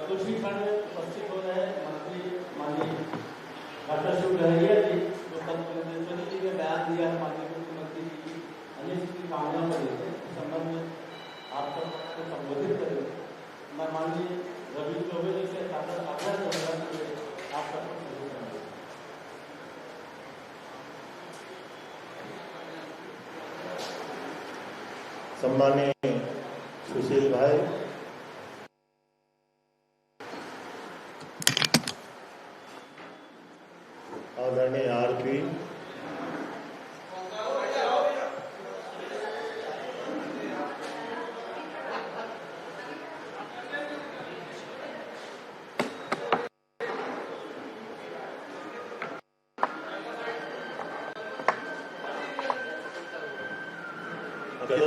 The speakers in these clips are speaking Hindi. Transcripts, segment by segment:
दूसरी खंड उपस्थित हो रहे मंत्री माननीय डॉक्टर शिव डहरिया जी, जो कल मुख्यमंत्री जी ने बयान दिया है माननीय मुख्यमंत्री जी की अनेक की कामना को लेकर इस संबंध में आप सबको संबोधित करेंगे। मैं माननीय रवि चौबे जी से आग्रह करूँगा कि आप सबको संबोधित करेंगे। सम्मानीय सुशील भाई, आदरणीय आरपी,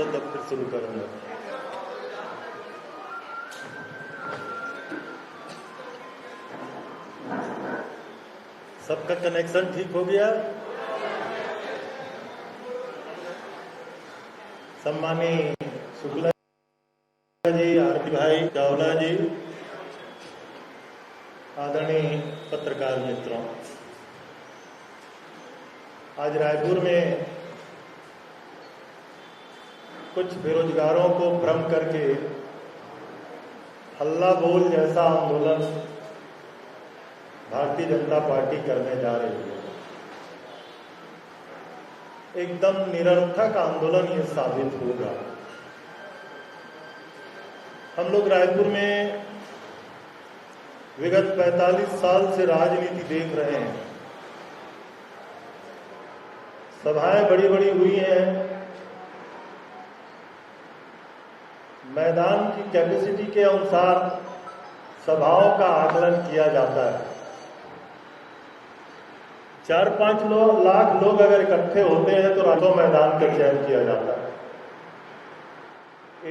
तब फिर शुरू करूंगा। सबका कनेक्शन ठीक हो गया? सम्मानीय शुक्ला जी, आरती भाई, चावला जी, आदरणीय पत्रकार मित्रों, आज रायपुर में कुछ बेरोजगारों को भ्रम करके हल्ला बोल जैसा आंदोलन भारतीय जनता पार्टी करने जा रही है। एकदम निरर्थक आंदोलन ये साबित होगा। हम लोग रायपुर में विगत 45 साल से राजनीति देख रहे हैं। सभाएं बड़ी बड़ी हुई हैं, मैदान की कैपेसिटी के अनुसार सभाओं का आकलन किया जाता है। 4-5 लाख लोग अगर इकट्ठे होते हैं तो रातों मैदान का चयन किया जाता है।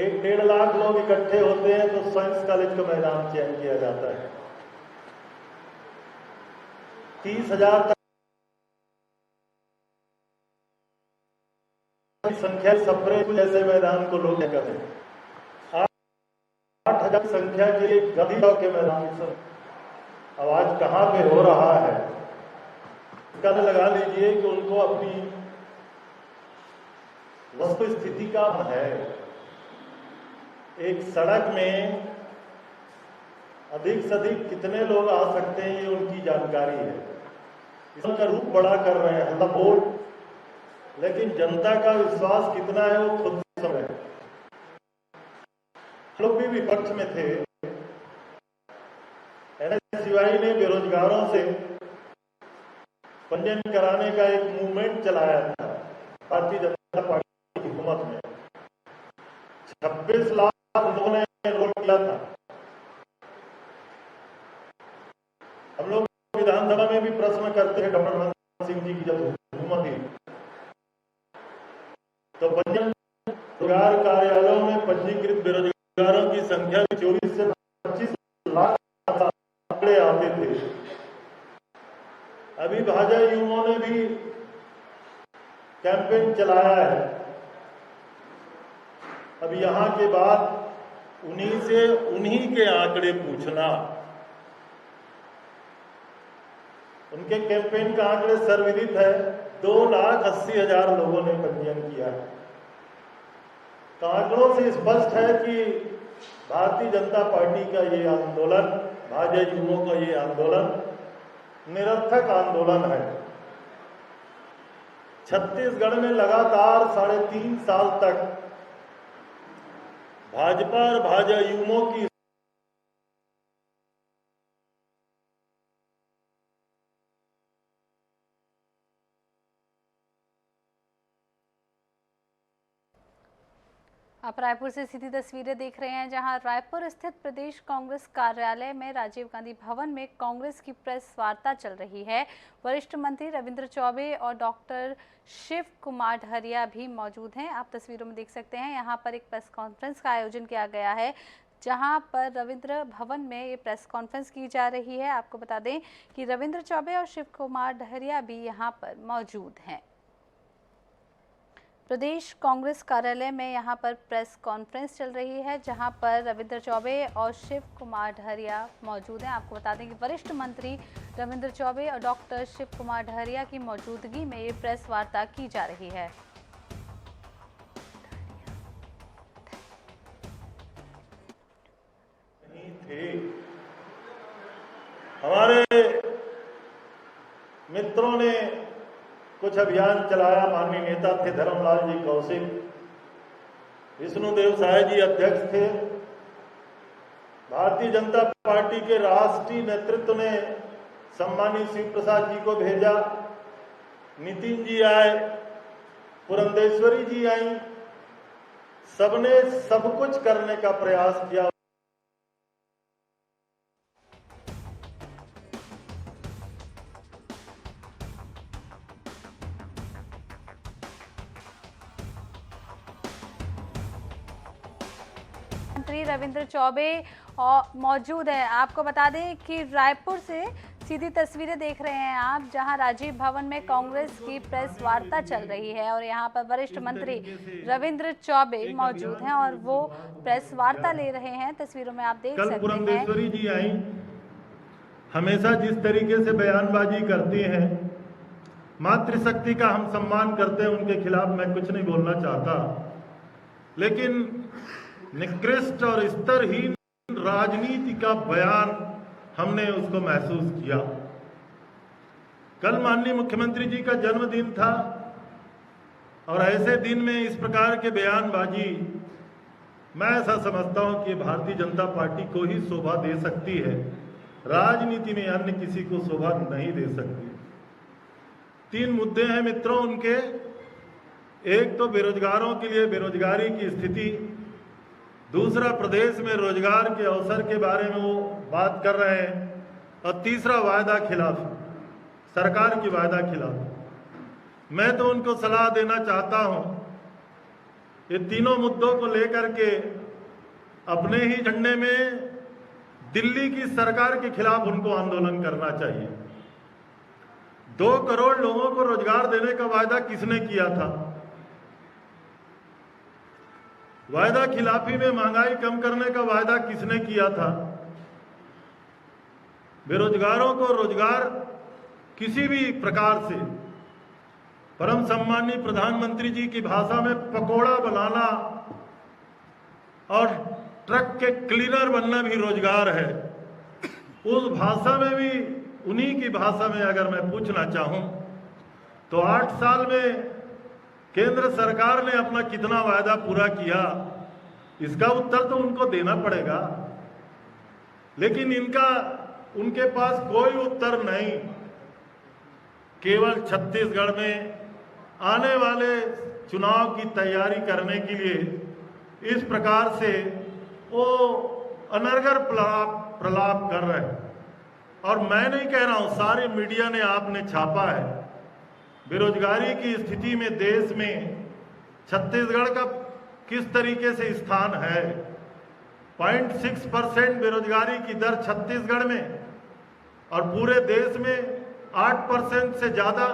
1-1.5 लाख लोग इकट्ठे होते हैं तो साइंस कॉलेज का मैदान चयन किया जाता है। 30,000 तक संख्या सप्रे जैसे मैदान को लोग कहते हैं। 8,000 संख्या के लिए गधी के मैदान आवाज कहां पे हो रहा है, इसका लगा लीजिए कि उनको अपनी वस्तु स्थिति का है। एक सड़क में अधिक से अधिक कितने लोग आ सकते हैं ये उनकी जानकारी है। इसका रूप बड़ा कर रहे हैं, हल्ला बोल, लेकिन जनता का विश्वास कितना है वो खुद समझ। लोग भी विपक्ष में थे। एनएसयूआई ने बेरोजगारों से पंजीयन कराने का एक मूवमेंट चलाया था भारतीय जनता पार्टी की हुकूमत में। 26 लाख लोगों ने एनरोल किया था। हम लोग विधानसभा में भी प्रश्न करते हैं, डॉक्टर मनमोहन सिंह जी की जब हुकूमत थी तो पंजीयन रोजगार कार्यालयों में पंजीकृत बेरोजगारों की संख्या 24 से 25 लाख आंकड़े आते थे। अभी भाजपा युवाओं ने भी कैंपेन चलाया है। अब यहां के बाद उन्हीं के आंकड़े पूछना। उनके कैंपेन का आंकड़े सर्वविदित है। 2,80,000 लोगों ने पंजीयन किया है। तो आंकड़ों से स्पष्ट है कि भारतीय जनता पार्टी का ये आंदोलन, भाजपा युवाओं का ये आंदोलन निरर्थक आंदोलन है। छत्तीसगढ़ में लगातार 3.5 साल तक भाजपा और भाजपा युवाओं की आप रायपुर से सीधी तस्वीरें देख रहे हैं, जहां रायपुर स्थित प्रदेश कांग्रेस कार्यालय में राजीव गांधी भवन में कांग्रेस की प्रेस वार्ता चल रही है। वरिष्ठ मंत्री रविंद्र चौबे और डॉक्टर शिव कुमार डहरिया भी मौजूद हैं। आप तस्वीरों में देख सकते हैं, यहां पर एक प्रेस कॉन्फ्रेंस का आयोजन किया गया है, जहां पर रविंद्र भवन में ये प्रेस कॉन्फ्रेंस की जा रही है। आपको बता दें कि रविंद्र चौबे और शिव कुमार डहरिया भी यहां पर मौजूद हैं। प्रदेश कांग्रेस कार्यालय में यहाँ पर प्रेस कॉन्फ्रेंस चल रही है, जहाँ पर रविंद्र चौबे और शिव कुमार डहरिया मौजूद हैं। आपको बता दें कि वरिष्ठ मंत्री रविंद्र चौबे और डॉक्टर शिव कुमार डहरिया की मौजूदगी में ये प्रेस वार्ता की जा रही है। हमारे मित्रों ने कुछ अभियान चलाया। माननीय नेता थे धर्मलाल जी कौशिक, विष्णुदेव साय जी अध्यक्ष थे। भारतीय जनता पार्टी के राष्ट्रीय नेतृत्व ने सम्मानित शिव प्रसाद जी को भेजा, नितिन जी आए, पुरंदेश्वरी जी आई, सबने सब कुछ करने का प्रयास किया। मंत्री रविंद्र चौबे मौजूद है। आपको बता दें कि रायपुर से सीधी तस्वीरें देख रहे हैं आप, जहां राजीव भवन में कांग्रेस की प्रेस वार्ता चल रही है और यहां पर वरिष्ठ मंत्री रविंद्र चौबे मौजूद हैं और वो प्रेस वार्ता ले रहे हैं। तस्वीरों में आप देख सकते हैं। पुरंदेश्वरी जी आई, हमेशा जिस तरीके से बयानबाजी करती हैं, मातृशक्ति का हम सम्मान करते हैं, उनके खिलाफ मैं कुछ नहीं बोलना चाहता, लेकिन निकृष्ट और स्तरहीन राजनीति का बयान हमने उसको महसूस किया। कल माननीय मुख्यमंत्री जी का जन्मदिन था और ऐसे दिन में इस प्रकार के बयानबाजी, मैं ऐसा समझता हूं कि भारतीय जनता पार्टी को ही शोभा दे सकती है, राजनीति में अन्य किसी को शोभा नहीं दे सकती। 3 मुद्दे हैं मित्रों उनके। एक तो बेरोजगारों के लिए बेरोजगारी की स्थिति, दूसरा प्रदेश में रोजगार के अवसर के बारे में वो बात कर रहे हैं, और तीसरा वायदा खिलाफ, सरकार की वायदा खिलाफ। मैं तो उनको सलाह देना चाहता हूं, ये तीनों मुद्दों को लेकर के अपने ही झंडे में दिल्ली की सरकार के खिलाफ उनको आंदोलन करना चाहिए। 2 करोड़ लोगों को रोजगार देने का वायदा किसने किया था? वायदा खिलाफी में महंगाई कम करने का वायदा किसने किया था? बेरोजगारों को रोजगार किसी भी प्रकार से, परम सम्मानीय प्रधानमंत्री जी की भाषा में पकोड़ा बनाना और ट्रक के क्लीनर बनना भी रोजगार है। उस भाषा में भी, उन्हीं की भाषा में अगर मैं पूछना चाहूं तो 8 साल में केंद्र सरकार ने अपना कितना वायदा पूरा किया, इसका उत्तर तो उनको देना पड़ेगा। लेकिन उनके पास कोई उत्तर नहीं। केवल छत्तीसगढ़ में आने वाले चुनाव की तैयारी करने के लिए इस प्रकार से वो अनर्गल प्रलाप कर रहे हैं। और मैं नहीं कह रहा हूं, सारे मीडिया ने आपने छापा है। बेरोजगारी की स्थिति में देश में छत्तीसगढ़ का किस तरीके से स्थान है। 0.6% बेरोजगारी की दर छत्तीसगढ़ में, और पूरे देश में 8% से ज्यादा।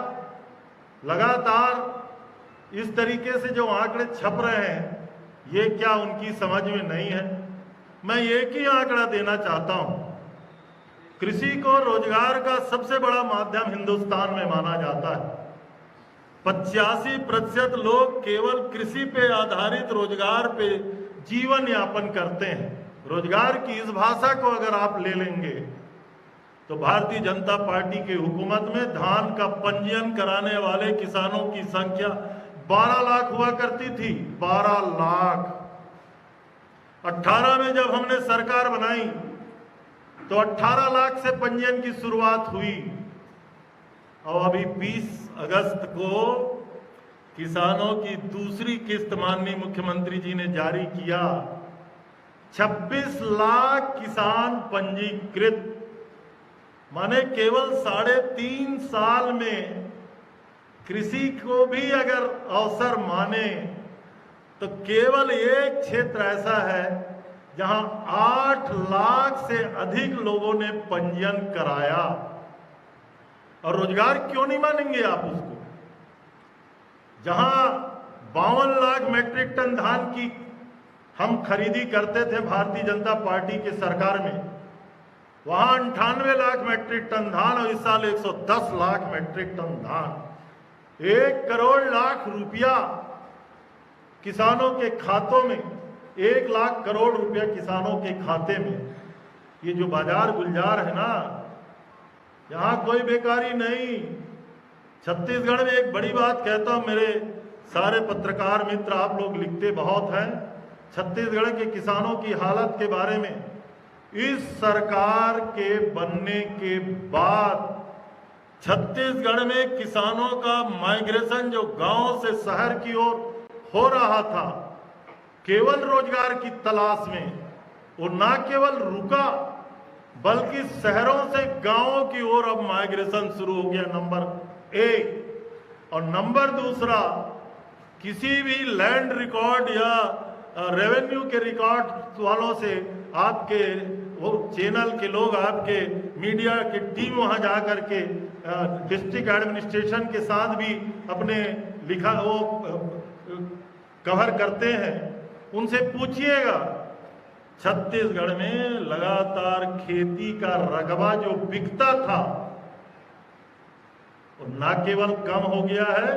लगातार इस तरीके से जो आंकड़े छप रहे हैं, ये क्या उनकी समझ में नहीं है? मैं एक ही आंकड़ा देना चाहता हूं। कृषि को रोजगार का सबसे बड़ा माध्यम हिंदुस्तान में माना जाता है। 85% लोग केवल कृषि पे आधारित रोजगार पे जीवन यापन करते हैं। रोजगार की इस भाषा को अगर आप ले लेंगे तो भारतीय जनता पार्टी की हुकूमत में धान का पंजीयन कराने वाले किसानों की संख्या 12 लाख हुआ करती थी। 12 लाख। 18 में जब हमने सरकार बनाई तो 18 लाख से पंजीयन की शुरुआत हुई, और अभी 20 अगस्त को किसानों की दूसरी किस्त माननीय मुख्यमंत्री जी ने जारी किया। 26 लाख किसान पंजीकृत, माने केवल 3.5 साल में कृषि को भी अगर अवसर माने तो केवल एक क्षेत्र ऐसा है जहां 8 लाख से अधिक लोगों ने पंजीयन कराया। और रोजगार क्यों नहीं मानेंगे आप उसको? जहां 52 लाख मेट्रिक टन धान की हम खरीदी करते थे भारतीय जनता पार्टी की सरकार में, वहां 98 लाख मेट्रिक टन धान और इस साल 110 लाख मेट्रिक टन धान। 1 करोड़ लाख रुपया किसानों के खातों में, 1 लाख करोड़ रुपया किसानों के खाते में। ये जो बाजार गुलजार है ना, यहां कोई बेकारी नहीं। छत्तीसगढ़ में एक बड़ी बात कहता हूं, मेरे सारे पत्रकार मित्र आप लोग लिखते बहुत हैं छत्तीसगढ़ के किसानों की हालत के बारे में। इस सरकार के बनने के बाद छत्तीसगढ़ में किसानों का माइग्रेशन जो गांव से शहर की ओर हो रहा था केवल रोजगार की तलाश में, वो ना केवल रुका बल्कि शहरों से गांवों की ओर अब माइग्रेशन शुरू हो गया, नंबर 1। और नंबर 2, किसी भी लैंड रिकॉर्ड या रेवेन्यू के रिकॉर्ड वालों से आपके वो चैनल के लोग, आपके मीडिया की टीम वहां जाकर के डिस्ट्रिक्ट एडमिनिस्ट्रेशन के साथ भी अपने लिखा वो कवर करते हैं, उनसे पूछिएगा छत्तीसगढ़ में लगातार खेती का रकबा जो बिकता था वो न केवल कम हो गया है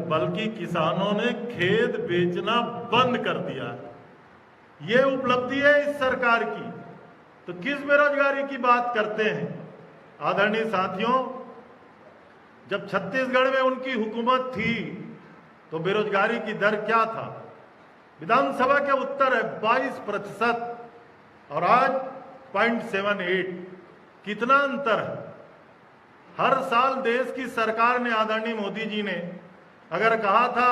बल्कि किसानों ने खेत बेचना बंद कर दिया है। ये उपलब्धि है इस सरकार की। तो किस बेरोजगारी की बात करते हैं आदरणीय साथियों? जब छत्तीसगढ़ में उनकी हुकूमत थी तो बेरोजगारी की दर क्या था? विधानसभा के उत्तर है 22% और आज 0.78। कितना अंतर है? हर साल देश की सरकार ने, आदरणीय मोदी जी ने अगर कहा था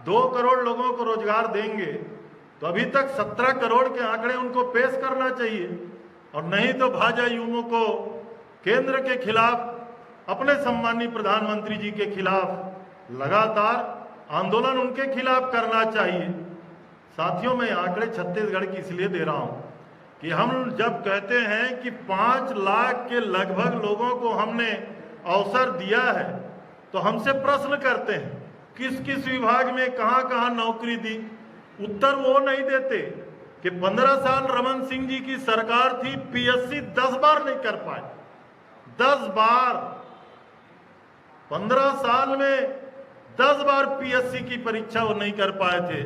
2 करोड़ लोगों को रोजगार देंगे तो अभी तक 17 करोड़ के आंकड़े उनको पेश करना चाहिए, और नहीं तो भाजपा युवों को केंद्र के खिलाफ, अपने सम्मानीय प्रधानमंत्री जी के खिलाफ लगातार आंदोलन उनके खिलाफ करना चाहिए। साथियों, मैं आंकड़े छत्तीसगढ़ की इसलिए दे रहा हूं कि हम जब कहते हैं कि 5 लाख के लगभग लोगों को हमने अवसर दिया है तो हमसे प्रश्न करते हैं किस किस विभाग में कहां कहां नौकरी दी। उत्तर वो नहीं देते कि 15 साल रमन सिंह जी की सरकार थी, पीएससी 10 बार नहीं कर पाए। 10 बार 15 साल में 10 बार पीएससी की परीक्षा वो नहीं कर पाए थे।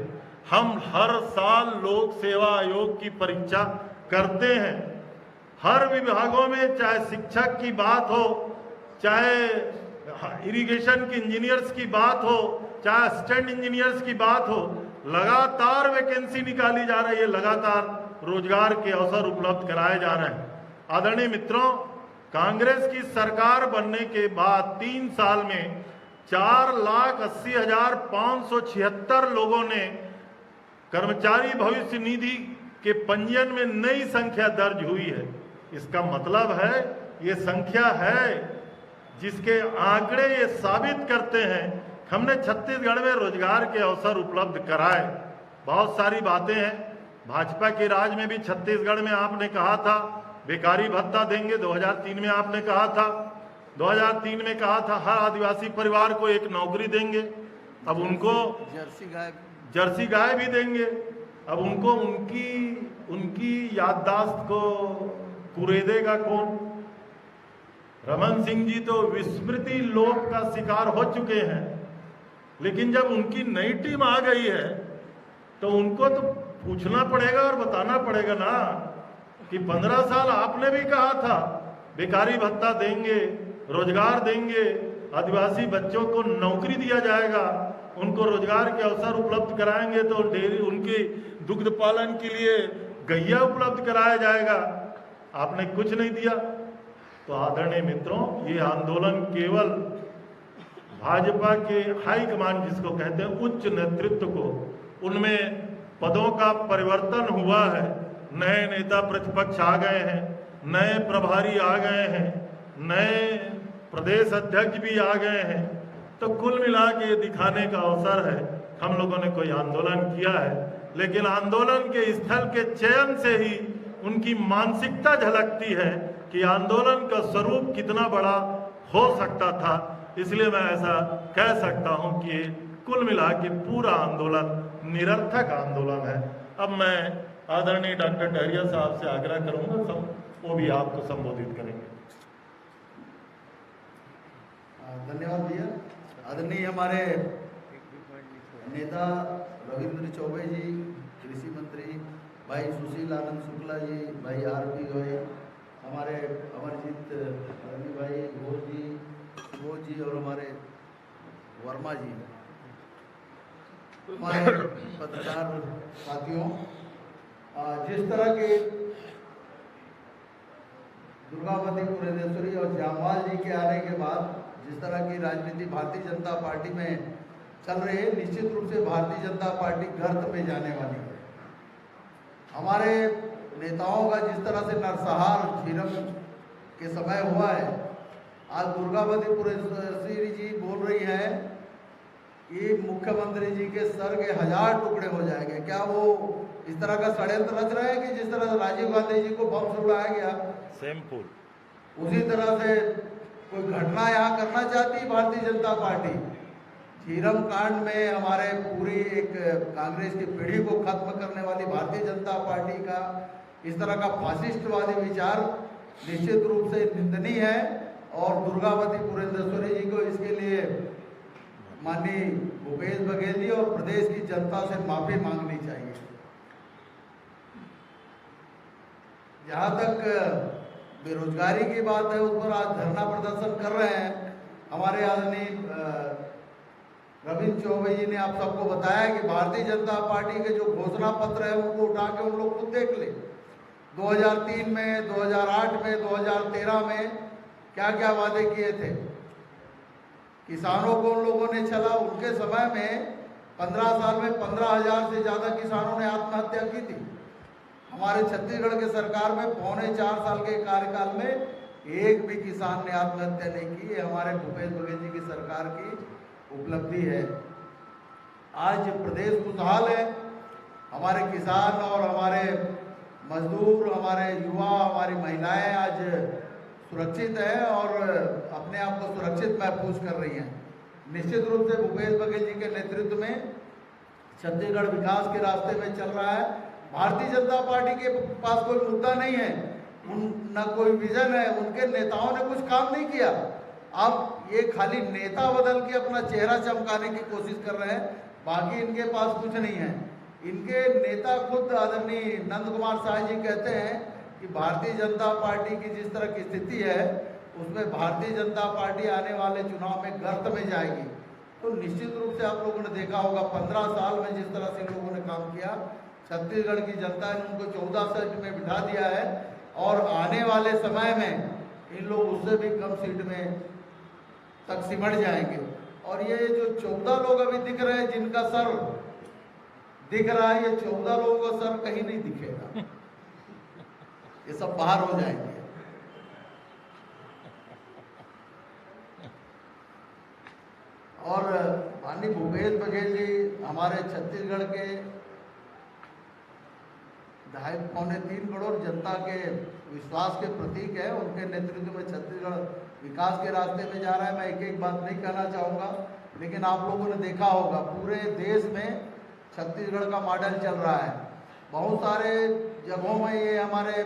हम हर साल लोक सेवा आयोग की परीक्षा करते हैं। हर विभागों में, चाहे शिक्षक की बात हो, चाहे इरिगेशन के इंजीनियर्स की बात हो, चाहे असिस्टेंट इंजीनियर्स की बात हो, लगातार वैकेंसी निकाली जा रही है, लगातार रोजगार के अवसर उपलब्ध कराए जा रहे हैं। आदरणीय मित्रों, कांग्रेस की सरकार बनने के बाद 3 साल में 4,80,576 लोगों ने कर्मचारी भविष्य निधि के पंजीयन में नई संख्या दर्ज हुई है। इसका मतलब है, ये संख्या है जिसके आंकड़े ये साबित करते हैं हमने छत्तीसगढ़ में रोजगार के अवसर उपलब्ध कराए। बहुत सारी बातें हैं। भाजपा के राज में भी छत्तीसगढ़ में आपने कहा था बेकारी भत्ता देंगे, 2003 में आपने कहा था, 2003 में कहा था हर आदिवासी परिवार को 1 नौकरी देंगे। अब उनको जर्सी गाय भी देंगे। अब उनको उनकी याददाश्त को कुरेदेगा कौन? रमन सिंह जी तो विस्मृति लोप का शिकार हो चुके हैं, लेकिन जब उनकी नई टीम आ गई है तो उनको तो पूछना पड़ेगा और बताना पड़ेगा ना कि 15 साल आपने भी कहा था बेकारी भत्ता देंगे, रोजगार देंगे, आदिवासी बच्चों को नौकरी दिया जाएगा, उनको रोजगार के अवसर उपलब्ध कराएंगे, तो डेयरी उनके दुग्ध पालन के लिए गैया उपलब्ध कराया जाएगा। आपने कुछ नहीं दिया। तो आदरणीय मित्रों, ये आंदोलन केवल भाजपा के हाईकमान जिसको कहते हैं उच्च नेतृत्व को, उनमें पदों का परिवर्तन हुआ है। नए नेता प्रतिपक्ष आ गए हैं, नए प्रभारी आ गए हैं, नए प्रदेश अध्यक्ष भी आ गए हैं। तो कुल मिला के ये दिखाने का अवसर है हम लोगों ने कोई आंदोलन किया है, लेकिन आंदोलन के स्थल के चयन से ही उनकी मानसिकता झलकती है कि आंदोलन का स्वरूप कितना बड़ा हो सकता था। इसलिए मैं ऐसा कह सकता हूं कि कुल मिला के पूरा आंदोलन निरर्थक आंदोलन है। अब मैं आदरणीय डॉक्टर डहरिया साहब से आग्रह करूंगा, सब वो भी आपको संबोधित करेंगे। धन्यवाद भैया। आदरणीय हमारे नेता रविंद्र चौबे जी, कृषि मंत्री भाई सुशील आनंद शुक्ला जी, भाई आरपी भाई, हमारे अमरजीत भाई, घोष जी, सुबोध जी और हमारे वर्मा जी, हमारे पत्रकार साथियों, जिस तरह के दुर्गावती पुरेंद्रेश्वरी और जामवाल जी के आने के बाद जिस तरह की राजनीति भारतीय जनता पार्टी में चल रही है, निश्चित रूप से भारतीय जनता पार्टी गर्त में जाने वाली है। हमारे नेताओं का जिस तरह से नरसंहार झीरम के समय हुआ है, आज दुर्गावती पुरेंद्रेश्वरी जी बोल रही है कि मुख्यमंत्री जी के सर के 1000 टुकड़े हो जाएंगे। क्या वो इस तरह का षड्यंत्र रच रहे हैं कि जिस तरह राजीव गांधी जी को बम से उड़ाया गया, सेमपुर, उसी तरह से कोई घटना यहाँ करना चाहती भारतीय जनता पार्टी? झीरम कांड में हमारे पूरी एक कांग्रेस की पीढ़ी को खत्म करने वाली भारतीय जनता पार्टी का इस तरह का फासिस्टवादी विचार निश्चित रूप से निंदनीय है और दुर्गावती पुरेंद्रेश्वरी जी को इसके लिए माननीय भूपेश बघेल जी और प्रदेश की जनता से माफी मांगनी चाहिए। जहाँ तक बेरोजगारी की बात है, उस पर आज धरना प्रदर्शन कर रहे हैं। हमारे आदरणीय रविंद्र चौबे जी ने आप सबको बताया कि भारतीय जनता पार्टी के जो घोषणा पत्र है उनको उठा के उन लोग खुद देख ले। 2003 में, 2008 में, 2013 में क्या क्या वादे किए थे। किसानों को उन लोगों ने छला। उनके समय में 15 साल में 15,000 से ज़्यादा किसानों ने आत्महत्या की थी। हमारे छत्तीसगढ़ के सरकार में 3.25 साल के कार्यकाल में एक भी किसान ने आत्महत्या नहीं की। हमारे भूपेश बघेल जी की सरकार की उपलब्धि है। आज प्रदेश खुशहाल है। हमारे किसान और हमारे मजदूर, हमारे युवा, हमारी महिलाएं आज सुरक्षित है और अपने आप को सुरक्षित महसूस कर रही हैं। निश्चित रूप से भूपेश बघेल जी के नेतृत्व में छत्तीसगढ़ विकास के रास्ते में चल रहा है। भारतीय जनता पार्टी के पास कोई मुद्दा नहीं है, न कोई विजन है। उनके नेताओं ने कुछ काम नहीं किया। अब ये खाली नेता बदल के अपना चेहरा चमकाने की कोशिश कर रहे हैं, बाकी इनके पास कुछ नहीं है। इनके नेता खुद आदरणीय नंद कुमार साय जी कहते हैं कि भारतीय जनता पार्टी की जिस तरह की स्थिति है उसमें भारतीय जनता पार्टी आने वाले चुनाव में गर्त में जाएगी। तो निश्चित रूप से आप लोगों ने देखा होगा 15 साल में जिस तरह से इन लोगों ने काम किया, छत्तीसगढ़ की जनता ने उनको 14 सीट में बिठा दिया है और आने वाले समय में इन लोग उससे भी कम सीट में तक सिमट जाएंगे। और ये जो 14 लोग अभी दिख रहे हैं जिनका सर दिख रहा है, ये 14 लोगों का सर कहीं नहीं दिखेगा, ये सब बाहर हो जाएंगे। और माननीय भूपेश बघेल जी हमारे छत्तीसगढ़ के 2.5-3 करोड़ जनता के विश्वास के प्रतीक है। उनके नेतृत्व में छत्तीसगढ़ विकास के रास्ते में जा रहा है। मैं एक एक बात नहीं कहना चाहूँगा, लेकिन आप लोगों ने देखा होगा पूरे देश में छत्तीसगढ़ का मॉडल चल रहा है। बहुत सारे जगहों में ये हमारे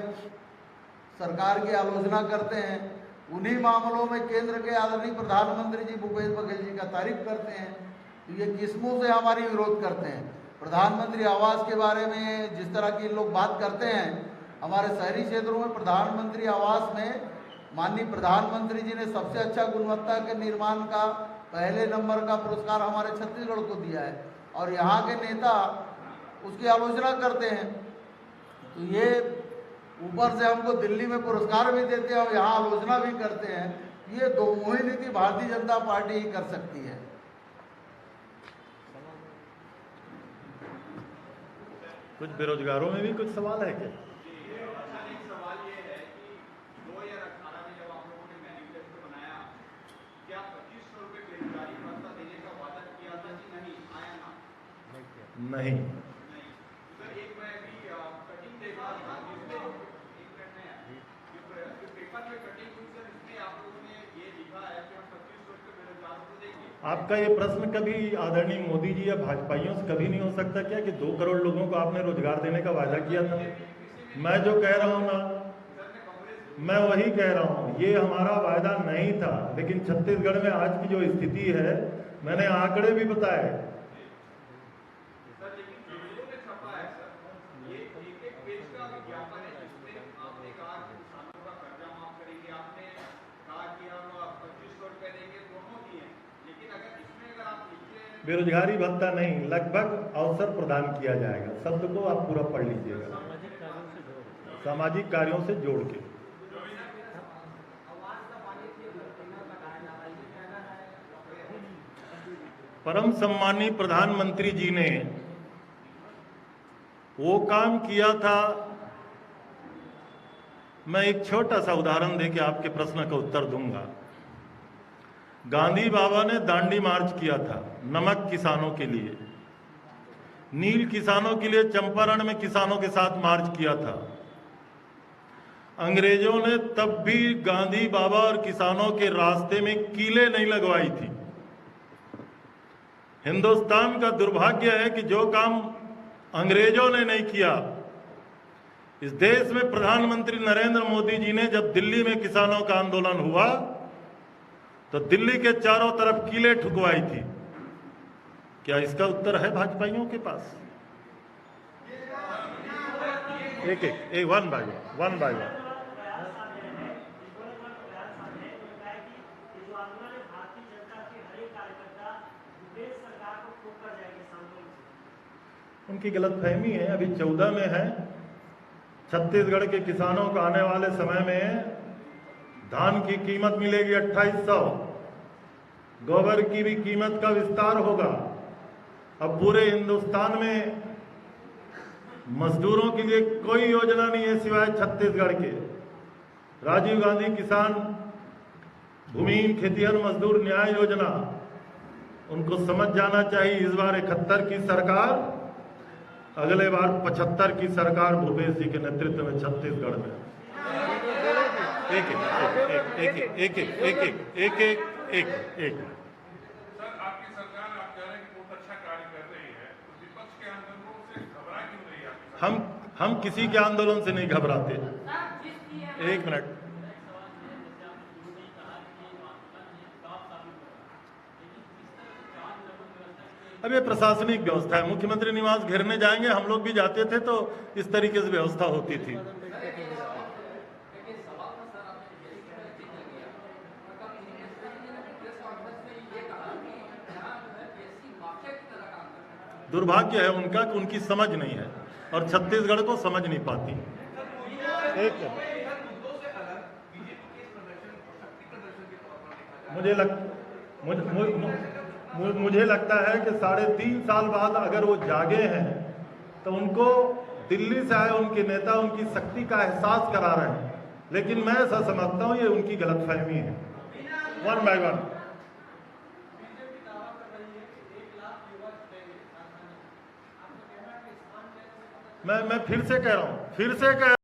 सरकार की आलोचना करते हैं, उन्हीं मामलों में केंद्र के आदरणीय प्रधानमंत्री जी भूपेश बघेल जी का तारीफ करते हैं। तो ये किस मुँह से हमारी विरोध करते हैं? प्रधानमंत्री आवास के बारे में जिस तरह की लोग बात करते हैं, हमारे शहरी क्षेत्रों में प्रधानमंत्री आवास में माननीय प्रधानमंत्री जी ने सबसे अच्छा गुणवत्ता के निर्माण का पहले नंबर का पुरस्कार हमारे छत्तीसगढ़ को दिया है और यहाँ के नेता उसकी आलोचना करते हैं। तो ये ऊपर से हमको दिल्ली में पुरस्कार भी देते हैं और यहाँ आलोचना भी करते हैं। ये दोनों ही नीति भारतीय जनता पार्टी ही कर सकती है। कुछ बेरोजगारों में भी कुछ सवाल है क्या? सवाल ये है कि 2018 में जब आप लोगों ने मैनिफेस्टो बनाया, क्या 2500 रुपए बेरोजगारी भत्ता देने का वादा किया था कि नहीं? आया ना? नहीं। सर एक मैं अभी कटिंग देख रहा था जिसमें एक मिनट में जो पेपर में कटिंग हुई सर, इसमें आप लोगों ने ये लिखा है कि हम 2500 रुपए बेरोजगारों को देंगे। आपका ये प्रश्न कभी आदरणीय मोदी जी या भाजपाइयों से कभी नहीं हो सकता क्या कि 2 करोड़ लोगों को आपने रोजगार देने का वादा किया था? मैं जो कह रहा हूं ना, मैं वही कह रहा हूं, ये हमारा वायदा नहीं था। लेकिन छत्तीसगढ़ में आज की जो स्थिति है, मैंने आंकड़े भी बताए। बेरोजगारी भत्ता नहीं, लगभग अवसर प्रदान किया जाएगा। शब्द को आप पूरा पढ़ लीजिएगा, सामाजिक कार्यों से जोड़ के। परम सम्मानीय प्रधानमंत्री जी ने वो काम किया था। मैं एक छोटा सा उदाहरण देके आपके प्रश्न का उत्तर दूंगा। गांधी बाबा ने दांडी मार्च किया था नमक किसानों के लिए, नील किसानों के लिए चंपारण में किसानों के साथ मार्च किया था। अंग्रेजों ने तब भी गांधी बाबा और किसानों के रास्ते में कीलें नहीं लगवाई थी। हिंदुस्तान का दुर्भाग्य है कि जो काम अंग्रेजों ने नहीं किया, इस देश में प्रधानमंत्री नरेंद्र मोदी जी ने जब दिल्ली में किसानों का आंदोलन हुआ तो दिल्ली के चारों तरफ कीलें ठुकवाई थी। क्या इसका उत्तर है भाजपाइयों के पास? एक वन बाय वन। उनकी गलतफहमी है। अभी 14 में है। छत्तीसगढ़ के किसानों को आने वाले समय में धान की कीमत मिलेगी 2800, गोबर की भी कीमत का विस्तार होगा। अब पूरे हिंदुस्तान में मजदूरों के लिए कोई योजना नहीं है सिवाय छत्तीसगढ़ के। राजीव गांधी किसान भूमिहीन खेतिहर मजदूर न्याय योजना, उनको समझ जाना चाहिए इस बार 71 की सरकार, अगले बार 75 की सरकार भूपेश जी के नेतृत्व में छत्तीसगढ़ में। एक सर, आपकी सरकार आप कह रहे हैं कि बहुत अच्छा कार्य कर रही है, तो विपक्ष के आंदोलनों से घबरा क्यों रही है? हम किसी के आंदोलन से नहीं घबराते। एक मिनट, अब ये प्रशासनिक व्यवस्था है। मुख्यमंत्री निवास घेरने जाएंगे, हम लोग भी जाते थे तो इस तरीके से व्यवस्था होती थी। दुर्भाग्य है उनका कि उनकी समझ नहीं है और छत्तीसगढ़ को समझ नहीं पाती। मुझे लगता है कि 3.5 साल बाद अगर वो जागे हैं तो उनको दिल्ली से आए उनके नेता उनकी शक्ति का एहसास करा रहे हैं, लेकिन मैं ऐसा समझता हूं ये उनकी गलतफहमी है। One by one. मैं फिर से कह रहा हूं,